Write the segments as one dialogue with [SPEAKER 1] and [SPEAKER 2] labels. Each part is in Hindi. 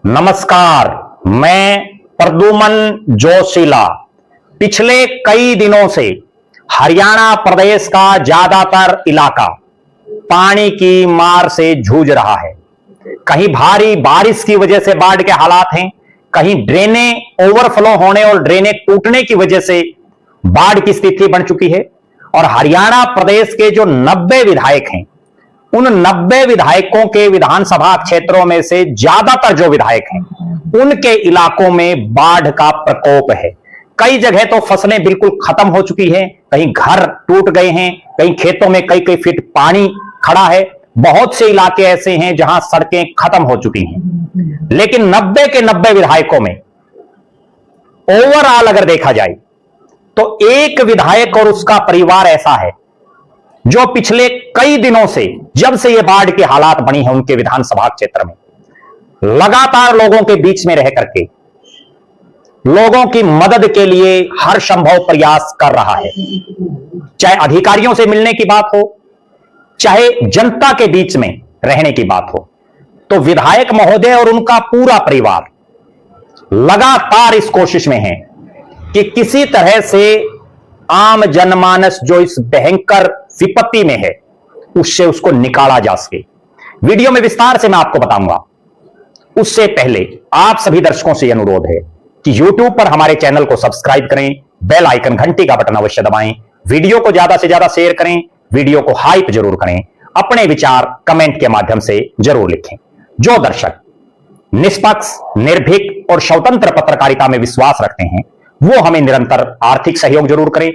[SPEAKER 1] नमस्कार, मैं प्रद्युमन जोशीला पिछले कई दिनों से हरियाणा प्रदेश का ज्यादातर इलाका पानी की मार से जूझ रहा है। कहीं भारी बारिश की वजह से बाढ़ के हालात हैं, कहीं ड्रेनें ओवरफ्लो होने और ड्रेनें टूटने की वजह से बाढ़ की स्थिति बन चुकी है। और हरियाणा प्रदेश के जो 90 विधायक हैं, उन 90 विधायकों के विधानसभा क्षेत्रों में से ज्यादातर जो विधायक हैं, उनके इलाकों में बाढ़ का प्रकोप है। कई जगह तो फसलें बिल्कुल खत्म हो चुकी हैं, कहीं घर टूट गए हैं, कहीं खेतों में कई कई फीट पानी खड़ा है। बहुत से इलाके ऐसे हैं जहां सड़कें खत्म हो चुकी हैं। लेकिन 90 के 90 विधायकों में ओवरऑल अगर देखा जाए तो एक विधायक और उसका परिवार ऐसा है जो पिछले कई दिनों से, जब से ये बाढ़ के हालात बनी है उनके विधानसभा क्षेत्र में, लगातार लोगों के बीच में रह करके लोगों की मदद के लिए हर संभव प्रयास कर रहा है। चाहे अधिकारियों से मिलने की बात हो, चाहे जनता के बीच में रहने की बात हो, तो विधायक महोदय और उनका पूरा परिवार लगातार इस कोशिश में है कि किसी तरह से आम जनमानस जो इस भयंकर विपत्ति में है उससे उसको निकाला जा सके। वीडियो में विस्तार से मैं आपको बताऊंगा। उससे पहले आप सभी दर्शकों से अनुरोध है कि YouTube पर हमारे चैनल को सब्सक्राइब करें, बेल आइकन घंटी का बटन अवश्य दबाएं, वीडियो को ज्यादा से ज्यादा शेयर करें, वीडियो को हाइप जरूर करें, अपने विचार कमेंट के माध्यम से जरूर लिखें। जो दर्शक निष्पक्ष, निर्भीक और स्वतंत्र पत्रकारिता में विश्वास रखते हैं वो हमें निरंतर आर्थिक सहयोग जरूर करें।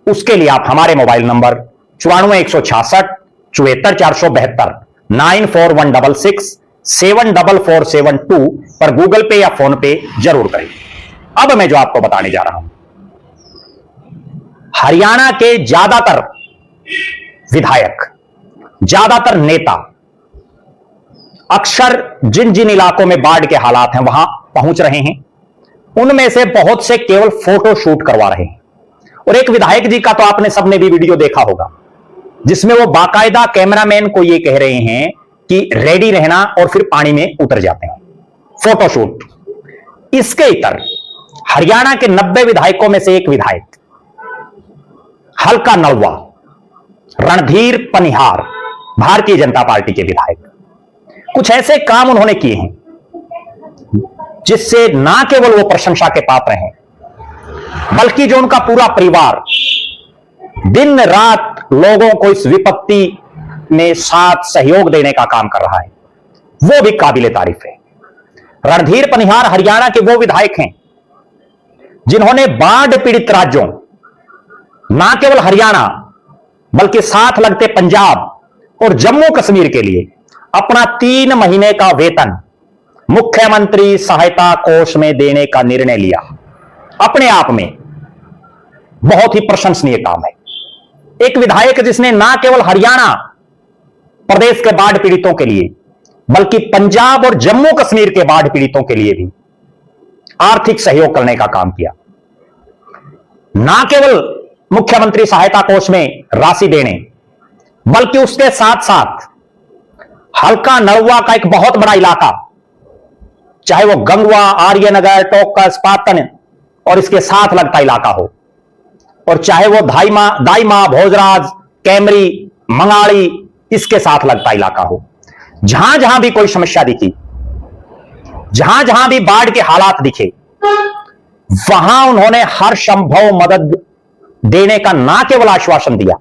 [SPEAKER 1] उसके लिए आप हमारे मोबाइल नंबर 94 166 74 472 94166 74472 पर गूगल पे या फोन पे जरूर करें। अब मैं जो आपको बताने जा रहा हूं, हरियाणा के ज्यादातर विधायक, ज्यादातर नेता अक्सर जिन जिन इलाकों में बाढ़ के हालात हैं वहां पहुंच रहे हैं, उनमें से बहुत से केवल फोटो शूट करवा रहे हैं। और एक विधायक जी का तो आपने सबने भी वीडियो देखा होगा जिसमें वो बाकायदा कैमरामैन को ये कह रहे हैं कि रेडी रहना और फिर पानी में उतर जाते हैं, फोटोशूट। इसके इतर हरियाणा के 90 विधायकों में से एक विधायक हल्का नलवा रणधीर पनिहार, भारतीय जनता पार्टी के विधायक, कुछ ऐसे काम उन्होंने किए हैं जिससे ना केवल वो प्रशंसा के पात्र हैं, बल्कि जो उनका पूरा परिवार दिन रात लोगों को इस विपत्ति में साथ सहयोग देने का काम कर रहा है, वो भी काबिले तारीफ है। रणधीर पनिहार हरियाणा के वो विधायक हैं जिन्होंने बाढ़ पीड़ित राज्यों, ना केवल हरियाणा बल्कि साथ लगते पंजाब और जम्मू कश्मीर के लिए अपना 3 महीने का वेतन मुख्यमंत्री सहायता कोष में देने का निर्णय लिया। अपने आप में बहुत ही प्रशंसनीय काम है। एक विधायक जिसने ना केवल हरियाणा प्रदेश के बाढ़ पीड़ितों के लिए बल्कि पंजाब और जम्मू कश्मीर के बाढ़ पीड़ितों के लिए भी आर्थिक सहयोग करने का काम किया। ना केवल मुख्यमंत्री सहायता कोष में राशि देने, बल्कि उसके साथ साथ हल्का नलवा का एक बहुत बड़ा इलाका, चाहे वो गंगवा, आर्यनगर, टोकस, पातन और इसके साथ लगता इलाका हो, और चाहे वो दाइमा, भोजराज, कैमरी, मंगाड़ी इसके साथ लगता इलाका हो, जहां जहां भी कोई समस्या दिखी, जहां जहां भी बाढ़ के हालात दिखे, वहां उन्होंने हर संभव मदद देने का ना केवल आश्वासन दिया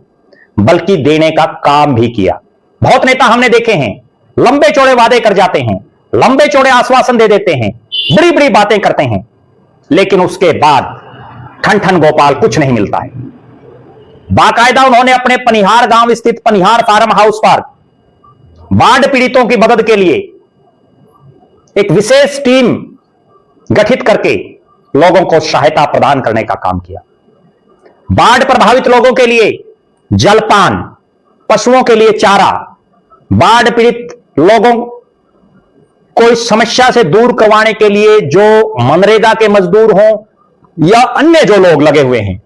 [SPEAKER 1] बल्कि देने का काम भी किया। बहुत नेता हमने देखे हैं, लंबे चौड़े वादे कर जाते हैं, लंबे चौड़े आश्वासन दे देते हैं, बड़ी बड़ी बातें करते हैं, लेकिन उसके बाद ठन ठन गोपाल कुछ नहीं मिलता है। बाकायदा उन्होंने अपने पनिहार गांव स्थित पनिहार फार्म हाउस पर बाढ़ पीड़ितों की मदद के लिए एक विशेष टीम गठित करके लोगों को सहायता प्रदान करने का काम किया। बाढ़ प्रभावित लोगों के लिए जलपान, पशुओं के लिए चारा, बाढ़ पीड़ित लोगों को इस समस्या से दूर करवाने के लिए जो मनरेगा के मजदूर हों या अन्य जो लोग लगे हुए हैं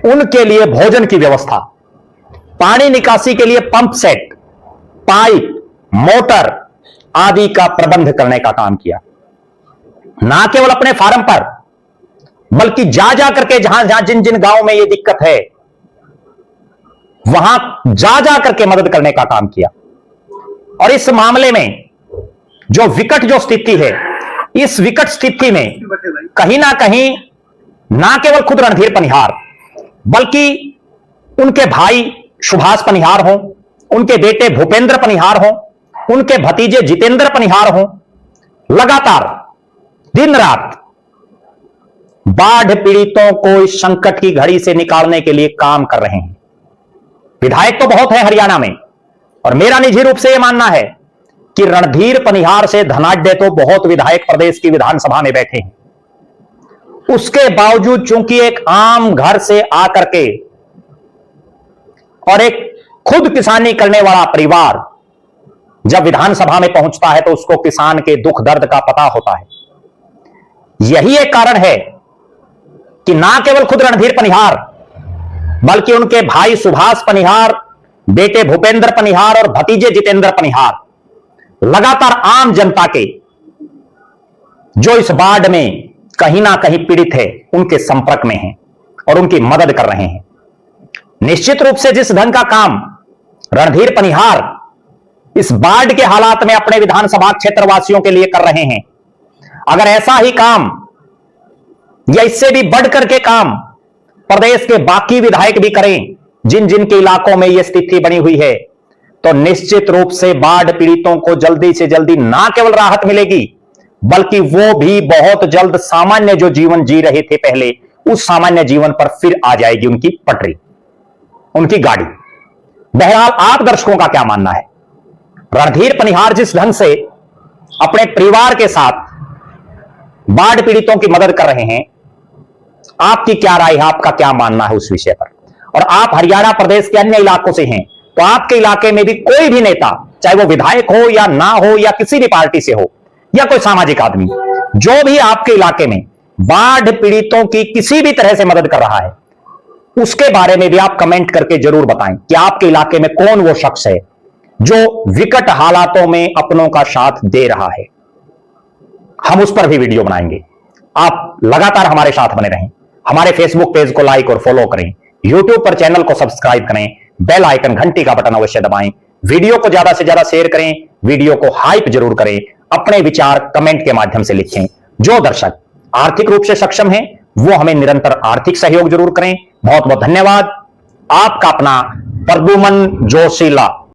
[SPEAKER 1] उनके लिए भोजन की व्यवस्था, पानी निकासी के लिए पंप सेट, पाइप, मोटर आदि का प्रबंध करने का काम किया। ना केवल अपने फार्म पर, बल्कि जा जा करके जहां जहां जिन जिन गांवों में यह दिक्कत है वहां जा जा करके मदद करने का काम किया। और इस मामले में जो विकट जो स्थिति है, इस विकट स्थिति में कहीं ना केवल खुद रणधीर पनिहार, बल्कि उनके भाई सुभाष पनिहार हों, उनके बेटे भूपेंद्र पनिहार हों, उनके भतीजे जितेंद्र पनिहार हों, लगातार दिन रात बाढ़ पीड़ितों को इस संकट की घड़ी से निकालने के लिए काम कर रहे हैं। विधायक तो बहुत है हरियाणा में, और मेरा निजी रूप से यह मानना है कि रणधीर पनिहार से धनाढ्य तो बहुत विधायक प्रदेश की विधानसभा में बैठे हैं। उसके बावजूद चूंकि एक आम घर से आकर के और एक खुद किसानी करने वाला परिवार जब विधानसभा में पहुंचता है तो उसको किसान के दुख दर्द का पता होता है। यही एक कारण है कि ना केवल खुद रणधीर पनिहार, बल्कि उनके भाई सुभाष पनिहार, बेटे भूपेंद्र पनिहार और भतीजे जितेंद्र पनिहार लगातार आम जनता के जो इस बाढ़ में कहीं ना कहीं पीड़ित है उनके संपर्क में हैं और उनकी मदद कर रहे हैं। निश्चित रूप से जिस ढंग का काम रणधीर पनिहार इस बाढ़ के हालात में अपने विधानसभा क्षेत्रवासियों के लिए कर रहे हैं, अगर ऐसा ही काम या इससे भी बढ़कर के काम प्रदेश के बाकी विधायक भी करें जिन जिन के इलाकों में यह स्थिति बनी हुई है, तो निश्चित रूप से बाढ़ पीड़ितों को जल्दी से जल्दी ना केवल राहत मिलेगी, बल्कि वो भी बहुत जल्द सामान्य जो जीवन जी रहे थे पहले, उस सामान्य जीवन पर फिर आ जाएगी उनकी पटरी, उनकी गाड़ी। बहरहाल आप दर्शकों का क्या मानना है? रणधीर पनिहार जिस ढंग से अपने परिवार के साथ बाढ़ पीड़ितों की मदद कर रहे हैं, आपकी क्या राय है, आपका क्या मानना है उस विषय पर? और आप हरियाणा प्रदेश के अन्य इलाकों से हैं, तो आपके इलाके में भी कोई भी नेता, चाहे वो विधायक हो या ना हो या किसी भी पार्टी से हो या कोई सामाजिक आदमी, जो भी आपके इलाके में बाढ़ पीड़ितों की किसी भी तरह से मदद कर रहा है, उसके बारे में भी आप कमेंट करके जरूर बताएं कि आपके इलाके में कौन वो शख्स है जो विकट हालातों में अपनों का साथ दे रहा है। हम उस पर भी वीडियो बनाएंगे। आप लगातार हमारे साथ बने रहें। हमारे फेसबुक पेज को लाइक और फॉलो करें, यूट्यूब पर चैनल को सब्सक्राइब करें, बेल आइकन घंटी का बटन अवश्य दबाएं, वीडियो को ज्यादा से ज्यादा शेयर करें, वीडियो को हाइप जरूर करें, अपने विचार कमेंट के माध्यम से लिखें। जो दर्शक आर्थिक रूप से सक्षम हैं वो हमें निरंतर आर्थिक सहयोग जरूर करें। बहुत बहुत धन्यवाद। आपका अपना प्रद्युमन जोशीला।